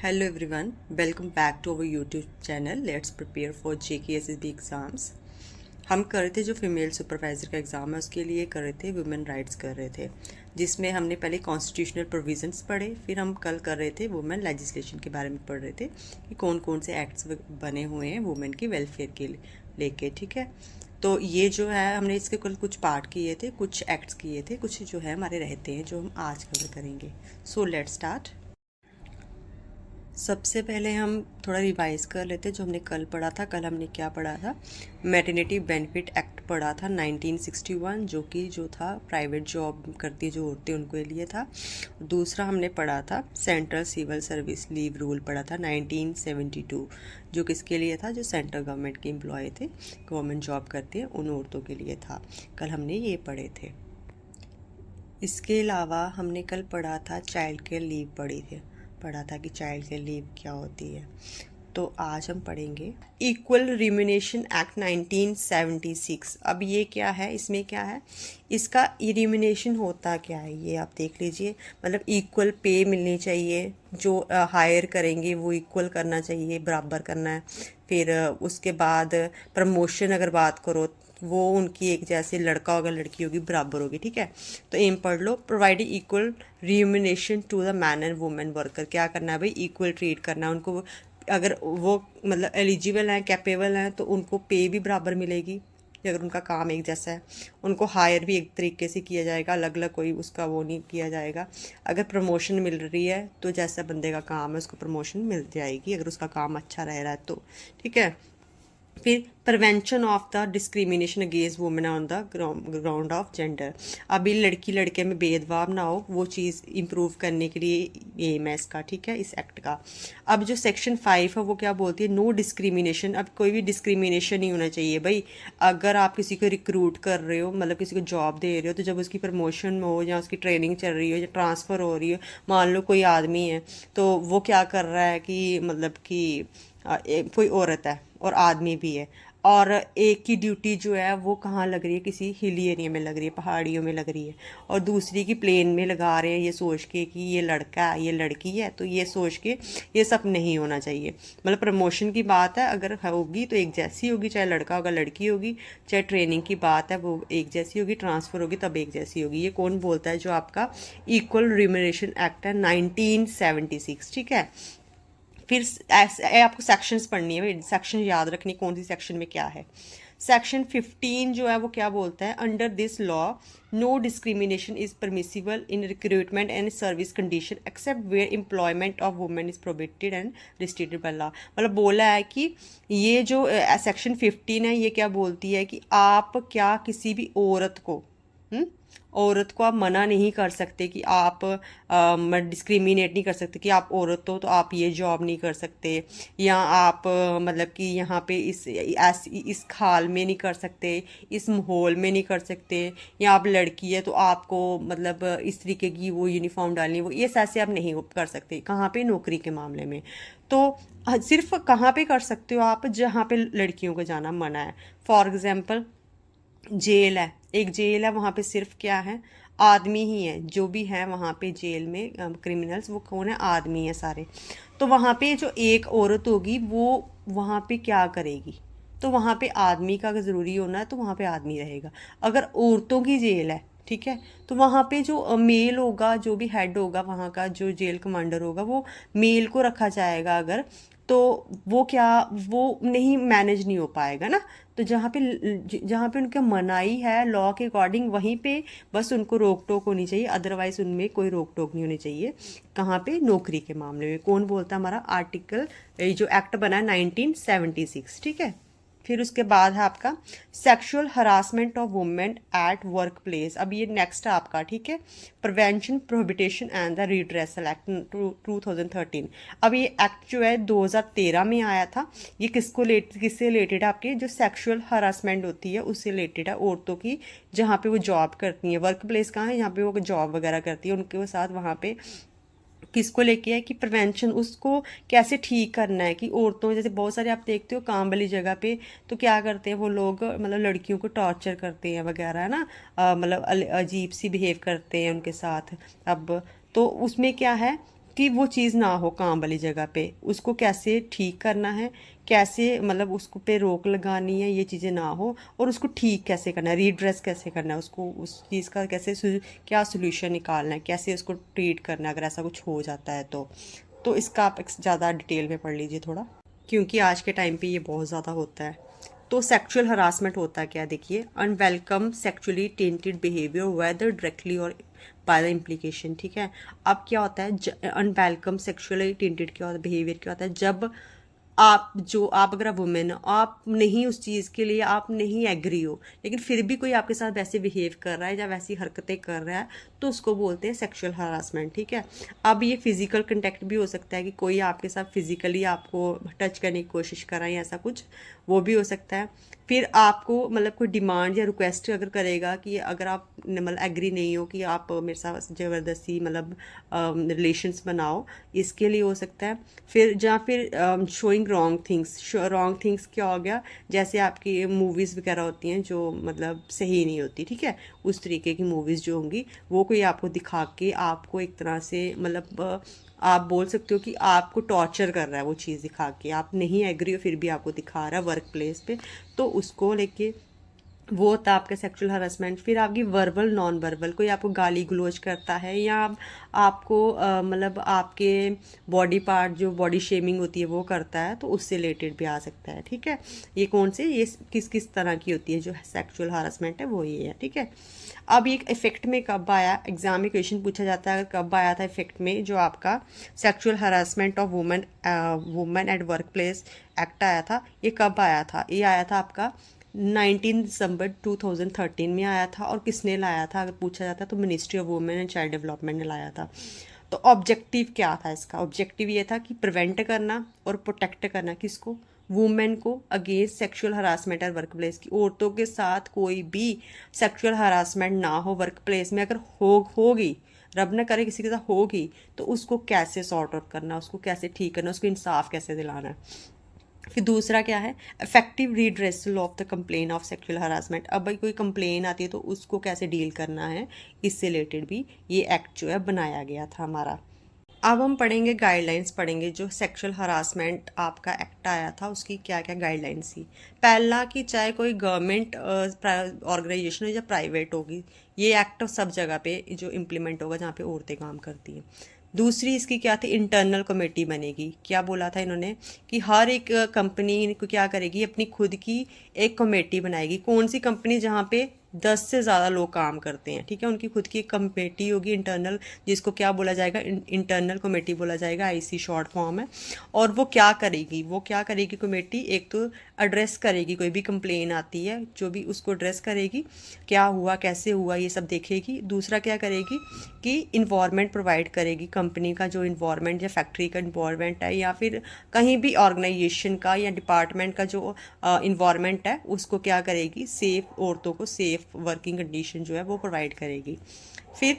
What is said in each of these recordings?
Hello everyone, welcome back to our YouTube channel. Let's prepare for JKSSB exams. हम कर रहे थे जो फीमेल सुपरवाइज़र का एग्ज़ाम है उसके लिए कर रहे थे वुमेन राइट्स कर रहे थे, जिसमें हमने पहले कॉन्स्टिट्यूशनल प्रोविजंस पढ़े, फिर हम कल कर रहे थे वुमेन लेजिस्लेशन के बारे में पढ़ रहे थे कि कौन कौन से एक्ट्स बने हुए हैं वुमेन के वेलफेयर के लेके। ठीक है, तो ये जो है हमने इसके कल कुछ पार्ट किए थे, कुछ एक्ट्स किए थे, कुछ जो है हमारे रहते हैं जो हम आज कवर करेंगे। So let's start. सबसे पहले हम थोड़ा रिवाइज कर लेते जो हमने कल पढ़ा था। कल हमने क्या पढ़ा था? मैटरनिटी बेनिफिट एक्ट पढ़ा था 1961, जो कि जो था प्राइवेट जॉब करती जो औरतें उनके लिए था। दूसरा हमने पढ़ा था central civil service leave rule पढ़ा था 1972, जो किसके लिए था? जो सेंट्रल गवर्नमेंट के एम्प्लॉय थे, गवर्नमेंट जॉब करते हैं, उन औरतों के लिए था। कल हमने ये पढ़े थे। इसके अलावा हमने कल पढ़ा था चाइल्ड केयर लीव पढ़ा था कि चाइल्ड केयर लीव क्या होती है। तो आज हम पढ़ेंगे इक्वल रिम्यूनेशन एक्ट 1976। अब ये क्या है, इसमें क्या है, इसका रिम्यूनेशन होता क्या है ये आप देख लीजिए। मतलब इक्वल पे मिलनी चाहिए, जो हायर करेंगे वो इक्वल करना चाहिए, बराबर करना है। फिर उसके बाद प्रमोशन अगर बात करो वो उनकी एक जैसे लड़का होगा लड़की होगी बराबर होगी। ठीक है, तो एम पढ़ लो। Provide equal remuneration to the man and women worker. क्या करना है भाई? इक्वल ट्रीट करना है उनको। अगर वो मतलब एलिजिबल हैं, कैपेबल हैं, तो उनको पे भी बराबर मिलेगी अगर उनका काम एक जैसा है। उनको हायर भी एक तरीके से किया जाएगा, अलग अलग कोई उसका वो नहीं किया जाएगा। अगर प्रमोशन मिल रही है तो जैसा बंदे का काम है उसको प्रमोशन मिल जाएगी, अगर उसका काम अच्छा रह रहा है तो। ठीक है, फिर prevention of the discrimination against women on the ground of gender. अभी लड़की लड़के में भेदभाव ना हो, वो चीज़ इम्प्रूव करने के लिए एम है इसका। ठीक है, इस एक्ट का। अब जो सेक्शन 5 है वो क्या बोलती है? No discrimination. अब कोई भी डिस्क्रिमिनेशन नहीं होना चाहिए भाई। अगर आप किसी को रिक्रूट कर रहे हो, मतलब किसी को जॉब दे रहे हो, तो जब उसकी प्रमोशन हो या उसकी ट्रेनिंग चल रही हो या ट्रांसफ़र हो रही हो, मान लो कोई आदमी है तो वो क्या कर रहा है कि मतलब कि कोई औरत है और आदमी भी है, और एक की ड्यूटी जो है वो कहाँ लग रही है? किसी हिली एरिया में लग रही है, पहाड़ियों में लग रही है, और दूसरी की प्लेन में लगा रहे हैं ये सोच के कि ये लड़का है ये लड़की है, तो ये सोच के ये सब नहीं होना चाहिए। मतलब प्रमोशन की बात है, अगर होगी तो एक जैसी होगी, चाहे लड़का होगा लड़की होगी, चाहे ट्रेनिंग की बात है वो एक जैसी होगी, ट्रांसफ़र होगी तब एक जैसी होगी। ये कौन बोलता है? जो आपका इक्वल रिम्यूनरेशन एक्ट है 1976। ठीक है, फिर आपको सेक्शंस पढ़नी है, सेक्शन याद रखनी कौन सी सेक्शन में क्या है। सेक्शन 15 जो है वो क्या बोलता है? Under this law no discrimination is permissible in recruitment and service condition except where employment of women is prohibited and restricted by law. मतलब बोला है कि ये जो सेक्शन 15 है ये क्या बोलती है कि आप क्या किसी भी औरत को औरत को आप मना नहीं कर सकते कि आप डिस्क्रिमिनेट नहीं कर सकते कि आप औरत हो तो आप ये जॉब नहीं कर सकते, या आप मतलब कि यहाँ पे इस खाल में नहीं कर सकते, इस माहौल में नहीं कर सकते, या आप लड़की है तो आपको मतलब इस तरीके की वो यूनिफॉर्म डालनी, वो ये ऐसे आप नहीं कर सकते। कहाँ पे? नौकरी के मामले में। तो सिर्फ कहाँ पे कर सकते हो आप? जहाँ पे लड़कियों को जाना मना है। फॉर एग्जाम्पल जेल है, एक जेल है, वहाँ पे सिर्फ क्या है? आदमी ही है जो भी है वहाँ पे जेल में। क्रिमिनल्स वो कौन है? आदमी है सारे। तो वहाँ पे जो एक औरत होगी वो वहाँ पे क्या करेगी? तो वहाँ पे आदमी का अगर ज़रूरी होना है तो वहाँ पे आदमी रहेगा। अगर औरतों की जेल है, ठीक है, तो वहाँ पे जो मेल होगा, जो भी हेड होगा वहाँ का, जो जेल कमांडर होगा, वो मेल को रखा जाएगा अगर, तो वो क्या, वो नहीं मैनेज नहीं हो पाएगा ना। तो जहाँ पे उनका मनाही है लॉ के अकॉर्डिंग, वहीं पे बस उनको रोक टोक होनी चाहिए, अदरवाइज उनमें कोई रोक टोक नहीं होनी चाहिए। कहाँ पे? नौकरी के मामले में। कौन बोलता है? हमारा आर्टिकल, जो एक्ट बना है 1976। ठीक है, फिर उसके बाद है आपका sexual harassment of women at work place. अब ये नेक्स्ट है आपका। ठीक है, prevention प्रोहिबिटेशन and the redressal act 2013। अब ये एक्ट जो है 2013 में आया था। ये किससे रिलेटेड है? आपकी जो सेक्सुअल हरासमेंट होती है उससे रिलेटेड है, औरतों की जहाँ पे वो जॉब करती हैं। वर्क प्लेस कहाँ है? जहाँ पे वो जॉब वगैरह करती है, उनके साथ वहाँ पे किसको लेके है कि प्रिवेंशन, उसको कैसे ठीक करना है। कि औरतों, जैसे बहुत सारे आप देखते हो काम वाली जगह पे तो क्या करते हैं वो लोग, मतलब लड़कियों को टॉर्चर करते हैं वगैरह, है ना, मतलब अजीब सी बिहेव करते हैं उनके साथ। अब तो उसमें क्या है उसकी वो चीज़ ना हो काम वाली जगह पे, उसको कैसे ठीक करना है, कैसे मतलब उसको पे रोक लगानी है, ये चीज़ें ना हो, और उसको ठीक कैसे करना है, रीड्रेस कैसे करना है, उसको उस चीज़ का कैसे क्या सोल्यूशन निकालना है, कैसे उसको ट्रीट करना है अगर ऐसा कुछ हो जाता है तो इसका आप ज़्यादा डिटेल में पढ़ लीजिए थोड़ा, क्योंकि आज के टाइम पे ये बहुत ज़्यादा होता है। तो सेक्सुअल हरासमेंट होता है क्या, देखिए, unwelcome sexually tainted behaviour whether directly और बाय द इम्प्लीकेशन, ठीक है। अब क्या होता है अनवेलकम सेक्सुअली टेंटेड क्या होता है, बिहेवियर क्या होता है, जब आप अगर आप वुमेन हो, आप नहीं उस चीज़ के लिए आप नहीं एग्री हो, लेकिन फिर भी कोई आपके साथ वैसे बिहेव कर रहा है या वैसी हरकतें कर रहा है, तो उसको बोलते हैं सेक्सुअल हरासमेंट, ठीक है। अब ये फिजिकल कंटेक्ट भी हो सकता है कि कोई आपके साथ फिजिकली आपको टच करने की कोशिश कर रहा है, ऐसा कुछ वो भी हो सकता है। फिर आपको मतलब कोई डिमांड या रिक्वेस्ट अगर करेगा कि अगर आप मतलब एग्री नहीं हो कि आप मेरे साथ ज़बरदस्ती मतलब रिलेशंस बनाओ, इसके लिए हो सकता है। फिर फिर शोइंग रॉन्ग थिंग्स क्या हो गया, जैसे आपकी मूवीज़ वगैरह होती हैं जो मतलब सही नहीं होती, ठीक है, उस तरीके की मूवीज़ जो होंगी वो कोई आपको दिखा के आपको एक तरह से मतलब आप बोल सकते हो कि आपको टॉर्चर कर रहा है वो चीज़ दिखा के, आप नहीं एग्री हो फिर भी आपको दिखा रहा है वर्क प्लेस पे, तो उसको लेके वो होता है आपका सेक्सुअल हरासमेंट। फिर आपकी वर्बल नॉन वर्बल, कोई आपको गाली गलौज करता है या आपको मतलब आपके बॉडी पार्ट जो बॉडी शेमिंग होती है वो करता है, तो उससे रिलेटेड भी आ सकता है, ठीक है। ये कौन से ये किस किस तरह की होती है जो सेक्सुअल हरासमेंट है वो ये है, ठीक है। अब ये इफेक्ट में कब आया, एग्जाम में क्वेश्चन पूछा जाता है कब आया था इफेक्ट में, जो आपका sexual harassment of women at work place act आया था, ये कब आया था, ये आया था आपका 19 दिसंबर 2013 में आया था। और किसने लाया था अगर पूछा जाता तो ministry of women and child development ने लाया था। तो ऑब्जेक्टिव क्या था इसका, ऑब्जेक्टिव ये था कि प्रिवेंट करना और प्रोटेक्ट करना किसको, वुमेन को अगेंस्ट सेक्सुअल हरासमेंट और वर्क प्लेस की, औरतों के साथ कोई भी सेक्सुअल हरासमेंट ना हो वर्क प्लेस में, अगर होगी रब न करे किसी के साथ होगी, तो उसको कैसे सॉर्ट आउट करना, उसको कैसे ठीक करना, उसको इंसाफ कैसे दिलाना है। फिर दूसरा क्या है, effective redressal of the complain of sexual harassment. अब भाई कोई कंप्लेन आती है तो उसको कैसे डील करना है, इससे रिलेटेड भी ये एक्ट जो है बनाया गया था हमारा। अब हम पढ़ेंगे गाइडलाइंस पढ़ेंगे, जो सेक्सुअल हरासमेंट आपका एक्ट आया था उसकी क्या क्या गाइडलाइंस थी। पहला कि चाहे कोई गवर्नमेंट ऑर्गेनाइजेशन हो या प्राइवेट होगी, ये एक्ट सब जगह पे जो इम्प्लीमेंट होगा जहाँ पे औरतें काम करती हैं। दूसरी इसकी क्या थी, इंटरनल कमेटी बनेगी। क्या बोला था इन्होंने कि हर एक कंपनी को क्या करेगी, अपनी खुद की एक कमेटी बनाएगी। कौन सी कंपनी, जहाँ पे 10 से ज़्यादा लोग काम करते हैं, ठीक है, उनकी खुद की एक कमेटी होगी इंटरनल, जिसको क्या बोला जाएगा, इंटरनल कमेटी बोला जाएगा, आईसी शॉर्ट फॉर्म है। और वो क्या करेगी कमेटी, एक तो एड्रेस करेगी, कोई भी कंप्लेन आती है जो भी उसको एड्रेस करेगी, क्या हुआ कैसे हुआ ये सब देखेगी। दूसरा क्या करेगी कि इन्वायरमेंट प्रोवाइड करेगी, कंपनी का जो इन्वायरमेंट या फैक्ट्री का इन्वायरमेंट है या फिर कहीं भी ऑर्गेनाइजेशन का या डिपार्टमेंट का जो इन्वायरमेंट है, उसको क्या करेगी, सेफ, औरतों को सेफ वर्किंग कंडीशन जो है वो प्रोवाइड करेगी। फिर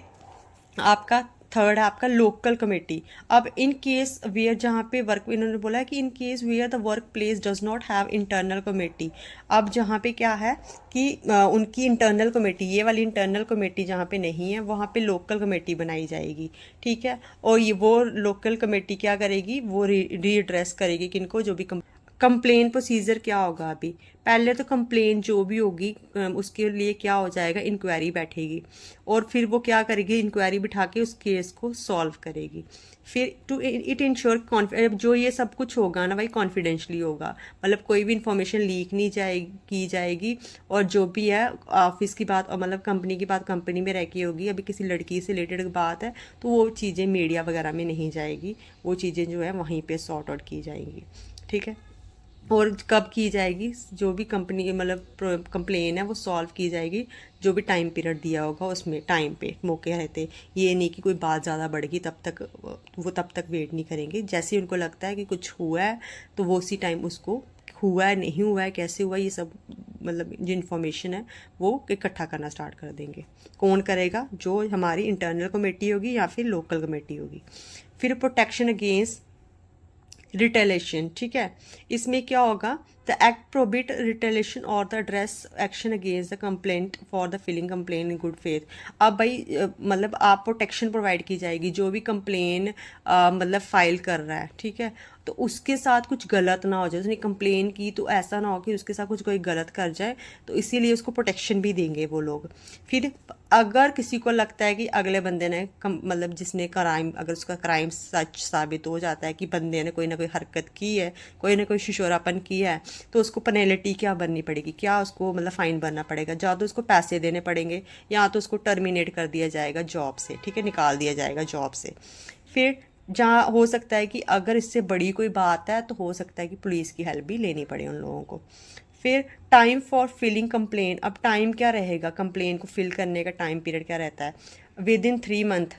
आपका थर्ड है आपका लोकल कमेटी। अब इन केस वेयर, जहाँ पे वर्क, इन्होंने बोला है कि in case where the work place does not have internal committee. अब जहाँ पे क्या है कि उनकी इंटरनल कमेटी, ये वाली इंटरनल कमेटी जहाँ पे नहीं है, वहाँ पे लोकल कमेटी बनाई जाएगी, ठीक है। और ये वो लोकल कमेटी क्या करेगी, वो रीएड्रेस करेगी किनको, जो भी कंप्लेन प्रोसीजर क्या होगा। अभी पहले तो कंप्लेन जो भी होगी उसके लिए क्या हो जाएगा, इंक्वायरी बैठेगी, और फिर वो क्या करेगी, इंक्वायरी बिठा के उस केस को सॉल्व करेगी। फिर टू इट इंश्योर जो ये सब कुछ होगा ना भाई कॉन्फिडेंशली होगा, मतलब कोई भी इंफॉर्मेशन लीक नहीं की जाएगी, और जो भी है ऑफिस की बात और मतलब कंपनी की बात कंपनी में रह के होगी। अभी किसी लड़की से रिलेटेड बात है तो वो चीज़ें मीडिया वगैरह में नहीं जाएगी, वो चीज़ें जो है वहीं पे सॉर्ट आउट की जाएंगी, ठीक है। और कब की जाएगी, जो भी कंपनी मतलब कंप्लेन है वो सॉल्व की जाएगी, जो भी टाइम पीरियड दिया होगा उसमें टाइम पे मौके रहते। ये नहीं कि कोई बात ज़्यादा बढ़ गई तब तक वेट नहीं करेंगे, जैसे उनको लगता है कि कुछ हुआ है तो वो उसी टाइम उसको हुआ है नहीं हुआ है कैसे हुआ ये सब मतलब जो इन्फॉर्मेशन है वो इकट्ठा करना स्टार्ट कर देंगे। कौन करेगा, जो हमारी इंटरनल कमेटी होगी या फिर लोकल कमेटी होगी। फिर प्रोटेक्शन अगेंस्ट रिटेलेशन, ठीक है, इसमें क्या होगा, the the act prohibit retaliation और the address action against the complaint for the filing complain in good faith. अब भाई मतलब आप प्रोटेक्शन प्रोवाइड की जाएगी जो भी कंप्लेन मतलब फाइल कर रहा है, ठीक है, तो उसके साथ कुछ गलत ना हो जाए। उसने कंप्लेन की तो ऐसा ना हो कि उसके साथ कुछ कोई गलत कर जाए, तो इसीलिए उसको प्रोटेक्शन भी देंगे वो लोग। फिर अगर किसी को लगता है कि अगले बंदे ने मतलब जिसने क्राइम, अगर उसका क्राइम सच साबित हो जाता है कि बंदे ने कोई ना कोई हरकत की है, कोई ना कोई शिशोरापन किया है, तो उसको पेनल्टी क्या भरनी पड़ेगी, क्या उसको मतलब फ़ाइन भरना पड़ेगा, या तो उसको पैसे देने पड़ेंगे या तो उसको टर्मिनेट कर दिया जाएगा जॉब से, ठीक है, निकाल दिया जाएगा जॉब से। फिर जहाँ हो सकता है कि अगर इससे बड़ी कोई बात है तो हो सकता है कि पुलिस की हेल्प भी लेनी पड़े उन लोगों को। फिर टाइम फॉर फिलिंग कंप्लेन, अब टाइम क्या रहेगा कंप्लेन को फिल करने का, टाइम पीरियड क्या रहता है, within 3 month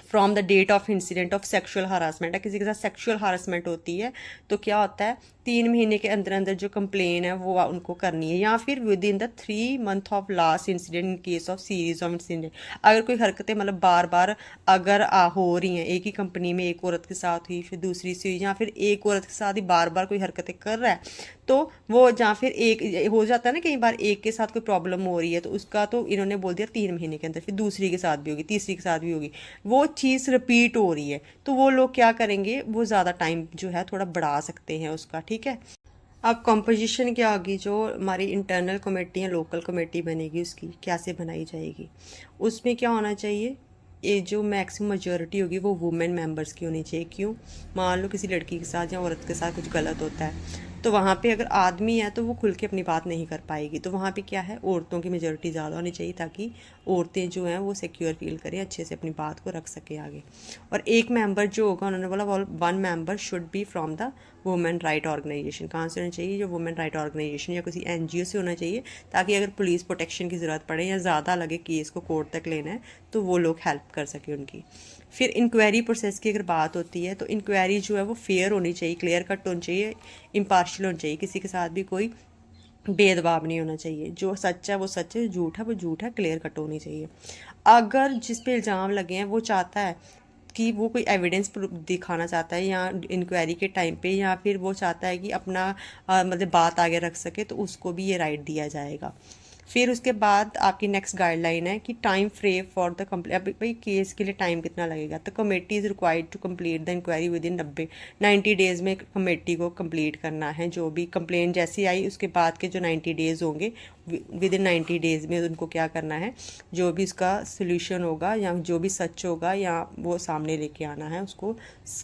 from the date of incident of sexual harassment है, किसी के साथ सेक्सुअल हरासमेंट होती है तो क्या होता है 3 महीने के अंदर अंदर जो कंप्लेन है वो उनको करनी है, या फिर with in the 3 month of last incident in case of series of incident. अगर कोई हरकतें मतलब बार बार अगर हो रही हैं, एक ही कंपनी में एक औरत के साथ हुई, फिर दूसरी से हुई, या फिर एक औरत के साथ ही बार बार कोई हरकतें कर रहा है, तो वो जहाँ फिर एक हो जाता है ना, कई बार एक के साथ कोई प्रॉब्लम हो रही है तो उसका तो इन्होंने बोल दिया 3 महीने के अंदर, फिर दूसरी के साथ भी होगी, तीसरी के साथ भी होगी, वो चीज़ रिपीट हो रही है, तो वो लोग क्या करेंगे, वो ज़्यादा टाइम जो है थोड़ा बढ़ा सकते हैं उसका, ठीक है। अब कॉम्पोजिशन क्या होगी, जो हमारी इंटरनल कमेटी या लोकल कमेटी बनेगी उसकी कैसे बनाई जाएगी, उसमें क्या होना चाहिए, ये जो मैक्सिमम मेजॉरिटी होगी वो वुमेन मेंबर्स की होनी चाहिए। क्यों, मान लो किसी लड़की के साथ या औरत के साथ कुछ गलत होता है तो वहाँ पे अगर आदमी है तो वो खुल के अपनी बात नहीं कर पाएगी, तो वहाँ पे क्या है, औरतों की मेजॉरिटी ज़्यादा होनी चाहिए ताकि औरतें जो हैं वो सिक्योर फील करें, अच्छे से अपनी बात को रख सकें आगे। और एक मेंबर जो होगा, उन्होंने बोला 1 member should be from the women right organisation. कहाँ से होना चाहिए, जो वुमेन राइट ऑर्गेनाइजेशन या किसी NGO से होना चाहिए, ताकि अगर पुलिस प्रोटेक्शन की ज़रूरत पड़े या ज़्यादा लगे केस को कोर्ट तक लेना है तो वो लोग हेल्प कर सके उनकी। फिर इंक्वायरी प्रोसेस की अगर बात होती है तो इंक्वायरी जो है वो फेयर होनी चाहिए, क्लियर कट होनी चाहिए, इम्पार्शियल होनी चाहिए, किसी के साथ भी कोई भेदभाव नहीं होना चाहिए, जो सच है वो सच है, झूठ है वो झूठ है, क्लियर कट होनी चाहिए। अगर जिस पे इल्ज़ाम लगे हैं वो चाहता है कि वो कोई एविडेंस दिखाना चाहता है या इंक्वायरी के टाइम पे, या फिर वो चाहता है कि अपना मतलब बात आगे रख सके, तो उसको भी ये राइट दिया जाएगा। फिर उसके बाद आपकी नेक्स्ट गाइडलाइन है कि time frame for the complete, अब भाई केस के लिए टाइम कितना लगेगा, तो committee is required to complete the inquiry within 90 days में कमेटी को कंप्लीट करना है। जो भी कंप्लेन जैसी आई उसके बाद के जो 90 डेज़ होंगे, विद इन 90 डेज़ में उनको क्या करना है, जो भी उसका सोल्यूशन होगा या जो भी सच होगा या वो सामने लेके आना है, उसको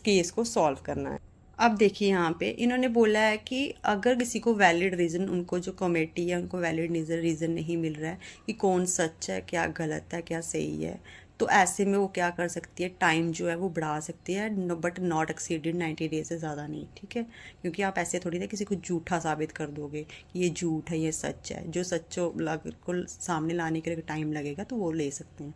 केस को सॉल्व करना है। अब देखिए यहाँ पे इन्होंने बोला है कि अगर किसी को वैलिड रीज़न, उनको जो कमेटी है उनको वैलिड रीज़न नहीं मिल रहा है कि कौन सच है, क्या गलत है, क्या सही है, तो ऐसे में वो क्या कर सकती है, टाइम जो है वो बढ़ा सकती है, बट नॉट एक्सीडेड 90 डेज से ज़्यादा नहीं, ठीक है। क्योंकि आप ऐसे थोड़ी ना किसी को झूठा साबित कर दोगे कि ये झूठ है ये सच है, जो सच को सामने लाने के लिए टाइम लगेगा तो वो ले सकते हैं।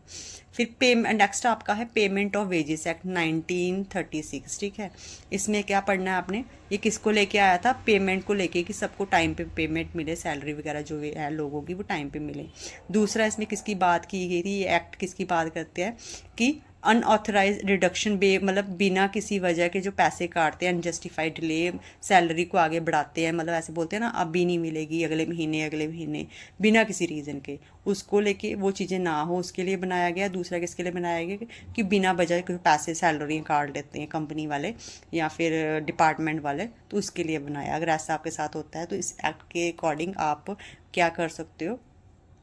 फिर पेमेंट, नेक्स्ट आपका है पेमेंट ऑफ वेजेस एक्ट 1936, ठीक है। इसमें क्या पढ़ना है आपने, ये किसको लेके आया था, पेमेंट को लेके, कि सबको टाइम पे पेमेंट मिले, सैलरी वगैरह जो है लोगों की वो टाइम पे मिले। दूसरा इसमें किसकी बात की गई थी, ये एक्ट किसकी बात करते हैं कि अनऑथराइज रिडक्शन मतलब बिना किसी वजह के जो पैसे काटते हैं, अनजस्टिफाइड डिले, सैलरी को आगे बढ़ाते हैं, मतलब ऐसे बोलते हैं ना अभी नहीं मिलेगी, अगले महीने, बिना किसी रीज़न के, उसको लेके वो चीज़ें ना हो उसके लिए बनाया गया। दूसरा किसके लिए बनाया गया कि बिना वजह के पैसे सैलरी काट लेते हैं कंपनी वाले या फिर डिपार्टमेंट वाले, तो उसके लिए बनाया। अगर ऐसा आपके साथ होता है तो इस एक्ट के अकॉर्डिंग आप क्या कर सकते हो,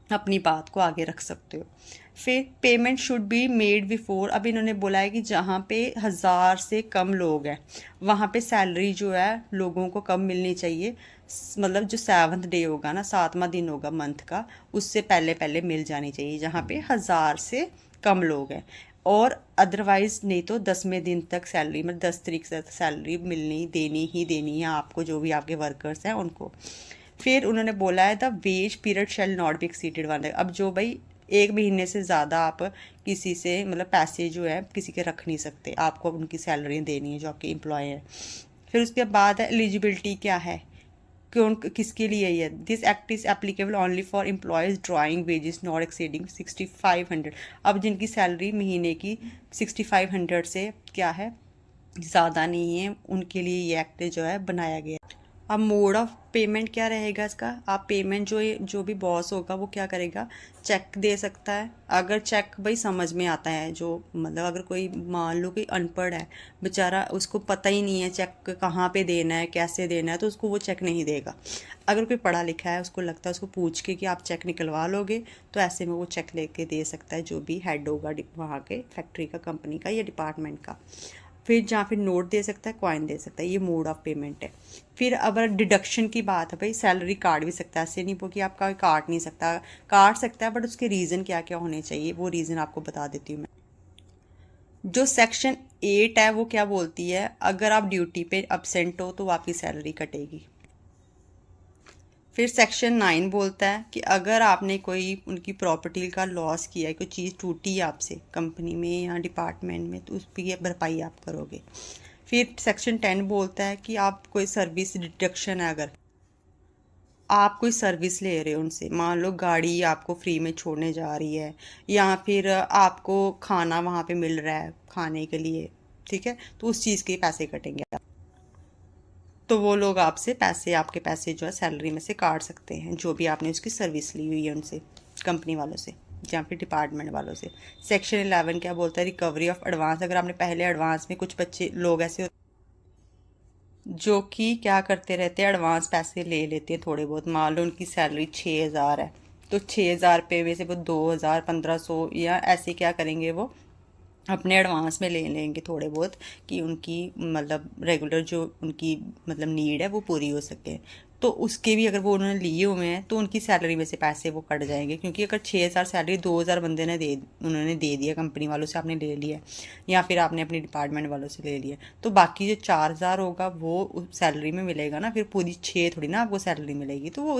अपनी बात को आगे रख सकते हो। फिर payment should be made before, अब इन्होंने बोला है कि जहाँ पे 1000 से कम लोग हैं वहाँ पे सैलरी जो है लोगों को कम मिलनी चाहिए, मतलब जो 7th डे होगा ना, 7वां दिन होगा मंथ का, उससे पहले पहले मिल जानी चाहिए जहाँ पे 1000 से कम लोग हैं। और अदरवाइज नहीं तो 10वें दिन तक सैलरी, मतलब 10 तारीख से सैलरी देनी है आपको, जो भी आपके वर्कर्स हैं उनको। फिर उन्होंने बोला है the ways period shall not be exceeded 1 year. अब जो भाई 1 महीने से ज़्यादा आप किसी से मतलब पैसे जो है किसी के रख नहीं सकते, आपको उनकी सैलरी देनी है जो आपके एम्प्लॉय हैं। फिर उसके बाद एलिजिबिलिटी क्या है, कौन किसके लिए है, this act is applicable only for employees drawing wages not exceeding 6500। अब जिनकी सैलरी महीने की 6500 से क्या है ज़्यादा नहीं है, उनके लिए ये एक्ट जो है बनाया गया। अब मोड ऑफ पेमेंट क्या रहेगा इसका, आप पेमेंट जो भी बॉस होगा वो क्या करेगा, चेक दे सकता है। अगर चेक भाई समझ में आता है, जो मतलब अगर कोई मान लो कोई अनपढ़ है बेचारा, उसको पता ही नहीं है चेक कहाँ पे देना है कैसे देना है, तो उसको वो चेक नहीं देगा। अगर कोई पढ़ा लिखा है उसको लगता है, उसको पूछ के कि आप चेक निकलवा लोगे, तो ऐसे में वो चेक लेके दे सकता है, जो भी हेड होगा वहाँ के फैक्ट्री का, कंपनी का या डिपार्टमेंट का। फिर जहाँ फिर नोट दे सकता है, कॉइन दे सकता है, ये मोड ऑफ पेमेंट है। फिर अगर डिडक्शन की बात है, भाई सैलरी काट भी सकता है, ऐसे नहीं वो कि आपका काट नहीं सकता, काट सकता है, बट उसके रीज़न क्या क्या होने चाहिए वो रीज़न आपको बता देती हूँ मैं। जो सेक्शन 8 है वो क्या बोलती है, अगर आप ड्यूटी पे अब्सेंट हो तो आपकी सैलरी कटेगी। फिर सेक्शन 9 बोलता है कि अगर आपने कोई उनकी प्रॉपर्टी का लॉस किया है, कोई चीज़ टूटी है आपसे कंपनी में या डिपार्टमेंट में, तो उस पर ये भरपाई आप करोगे। फिर सेक्शन 10 बोलता है कि आप कोई सर्विस डिडक्शन है, अगर आप कोई सर्विस ले रहे हो उनसे, मान लो गाड़ी आपको फ्री में छोड़ने जा रही है, या फिर आपको खाना वहाँ पे मिल रहा है खाने के लिए, ठीक है, तो उस चीज़ के पैसे कटेंगे। तो वो लोग आपसे पैसे, आपके पैसे जो है सैलरी में से काट सकते हैं, जो भी आपने उसकी सर्विस ली हुई है उनसे, कंपनी वालों से या फिर डिपार्टमेंट वालों से। सेक्शन 11 क्या बोलता है, रिकवरी ऑफ एडवांस। अगर आपने पहले एडवांस में, कुछ बच्चे लोग ऐसे जो कि क्या करते रहते हैं, एडवांस पैसे ले लेते हैं थोड़े बहुत, मान लो उनकी सैलरी 6,000 है, तो 6,000 रुपये में से वो 2,000, 1,500 या ऐसे क्या करेंगे, वो अपने एडवांस में ले लेंगे थोड़े बहुत, कि उनकी मतलब रेगुलर जो उनकी मतलब नीड है वो पूरी हो सके। तो उसके भी अगर वो उन्होंने लिए हुए हैं तो उनकी सैलरी में से पैसे वो कट जाएंगे, क्योंकि अगर 6,000 सैलरी 2,000 बंदे ने उन्होंने दे दिया, कंपनी वालों से आपने ले लिया, या फिर आपने अपने डिपार्टमेंट वालों से ले लिया, तो बाकी जो 4,000 होगा वो सैलरी में मिलेगा ना, फिर पूरी 6 थोड़ी ना आपको सैलरी मिलेगी। तो वो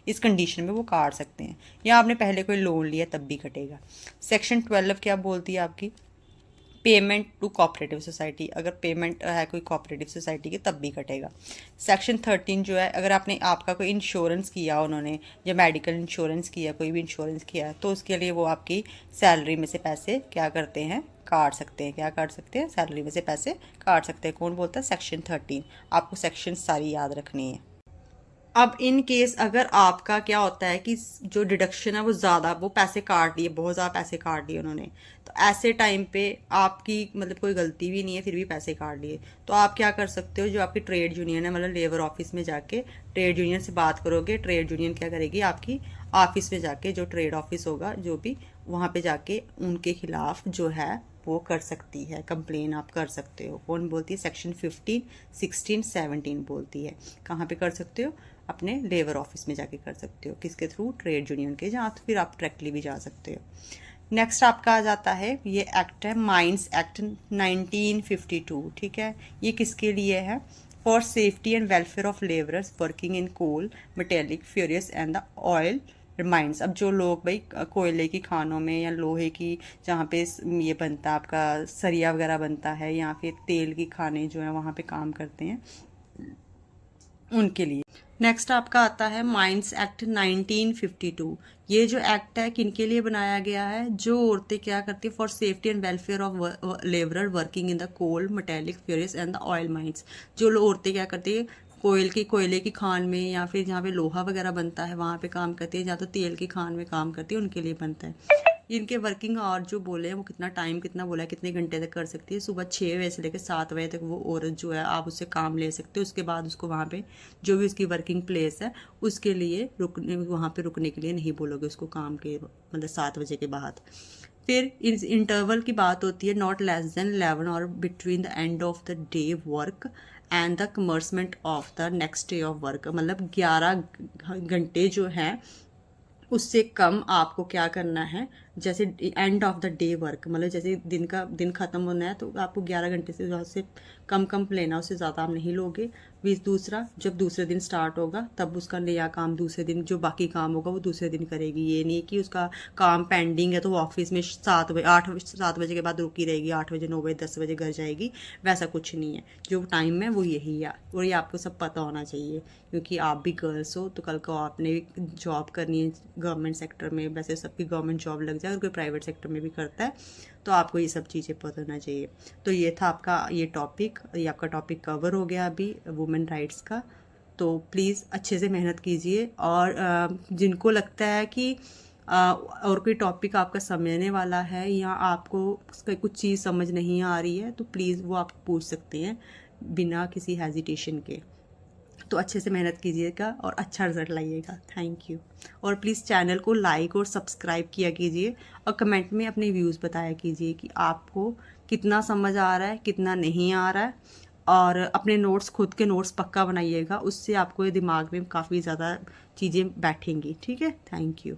इस कंडीशन में वो काट सकते हैं, या आपने पहले कोई लोन लिया तब भी कटेगा। सेक्शन 12 क्या बोलती है आपकी, पेमेंट टू कोऑपरेटिव सोसाइटी। अगर पेमेंट है कोई कोऑपरेटिव सोसाइटी की तब भी कटेगा। सेक्शन 13 जो है, अगर आपने आपका कोई इंश्योरेंस किया उन्होंने, या मेडिकल इंश्योरेंस किया, कोई भी इंश्योरेंस किया है, तो उसके लिए वो आपकी सैलरी में से पैसे क्या करते हैं, काट सकते हैं। क्या काट सकते हैं, सैलरी में से पैसे काट सकते हैं। कौन बोलता है, सेक्शन 13। आपको सेक्शन सारी याद रखनी है। अब इन केस अगर आपका क्या होता है कि जो डिडक्शन है वो ज़्यादा, वो पैसे काट लिए, बहुत ज़्यादा पैसे काट लिए उन्होंने, तो ऐसे टाइम पे आपकी मतलब कोई गलती भी नहीं है, फिर भी पैसे काट लिए, तो आप क्या कर सकते हो, जो आपकी ट्रेड यूनियन है, मतलब लेबर ऑफिस में जाके ट्रेड यूनियन से बात करोगे, ट्रेड यूनियन क्या करेगी, आपकी ऑफिस में जाके, जो ट्रेड ऑफिस होगा जो भी, वहाँ पे जाके उनके खिलाफ जो है वो कर सकती है, कंप्लेन आप कर सकते हो। कौन बोलती है, सेक्शन 15, 16, 17 बोलती है। कहाँ पे कर सकते हो, अपने लेबर ऑफिस में जाके कर सकते हो, किसके थ्रू, ट्रेड यूनियन के, जहाँ तो फिर आप डायरेक्टली भी जा सकते हो। नेक्स्ट आपका आ जाता है, ये एक्ट है माइंस एक्ट 1952, ठीक है। ये किसके लिए है, for safety and welfare of labourers working in coal, metallic, furious and the oil mines. अब जो लोग भाई कोयले की खानों में या लोहे की, जहाँ पे ये बनता है आपका सरिया वगैरह बनता है, या फिर तेल की खाने जो है वहाँ पे काम करते हैं, उनके लिए। नेक्स्ट आपका आता है माइंस एक्ट 1952। ये जो एक्ट है किनके लिए बनाया गया है, जो औरतें क्या करती है, for safety and welfare of labourer working in the coal, metallic, furious and the oil mines. जो औरतें क्या करती है, कोयले की खान में, या फिर जहाँ पे लोहा वगैरह बनता है वहाँ पे काम करती है, जहाँ तो तेल की खान में काम करती है, उनके लिए बनता है। इनके वर्किंग आवर जो बोले हैं वो कितना टाइम, कितना बोला है, कितने घंटे तक कर सकती है, सुबह 6 बजे से लेकर 7 बजे तक वो औरत जो है आप उससे काम ले सकते हो। उसके बाद उसको वहाँ पे जो भी उसकी वर्किंग प्लेस है उसके लिए रुकने, वहाँ पे रुकने के लिए नहीं बोलोगे उसको, काम के मतलब 7 बजे के बाद। फिर इस इंटरवल की बात होती है, नॉट लेस देन 11 और between the end of the day work and the commencement of the next day of work. मतलब 11 घंटे जो है उससे कम आपको क्या करना है, जैसे and of the day work, मतलब जैसे दिन ख़त्म होना है तो आपको 11 घंटे से कम लेना, उससे ज़्यादा आप नहीं लोगे। दूसरा, जब दूसरे दिन स्टार्ट होगा तब उसका नया काम दूसरे दिन, जो बाकी काम होगा वो दूसरे दिन करेगी। ये नहीं कि उसका काम पेंडिंग है तो वो ऑफिस में 7 बजे के बाद रुकी रहेगी, 8 बजे, 9 बजे, 10 बजे घर जाएगी, वैसा कुछ नहीं है। जो टाइम है वो यही है, और ये आपको सब पता होना चाहिए, क्योंकि आप भी गर्ल्स हो तो कल को आपने भी जॉब करनी है गवर्नमेंट सेक्टर में। वैसे सबकी गवर्नमेंट जॉब लग जाए, अगर कोई प्राइवेट सेक्टर में भी करता है तो आपको ये सब चीज़ें पता होना चाहिए। तो ये था आपका ये टॉपिक, ये आपका टॉपिक कवर हो गया अभी वुमेन राइट्स का। तो प्लीज़ अच्छे से मेहनत कीजिए। और जिनको लगता है कि और कोई टॉपिक आपका समझने वाला है या आपको उसका कुछ चीज़ समझ नहीं आ रही है तो प्लीज़ वो आप पूछ सकते हैं बिना किसी हेजिटेशन के। तो अच्छे से मेहनत कीजिएगा और अच्छा रिजल्ट लाइएगा। Thank you. और प्लीज़ चैनल को लाइक और सब्सक्राइब किया कीजिए और कमेंट में अपने व्यूज़ बताया कीजिए कि आपको कितना समझ आ रहा है, कितना नहीं आ रहा है। और अपने नोट्स, खुद के नोट्स पक्का बनाइएगा, उससे आपको ये दिमाग में काफ़ी ज़्यादा चीज़ें बैठेंगी। ठीक है, थैंक यू।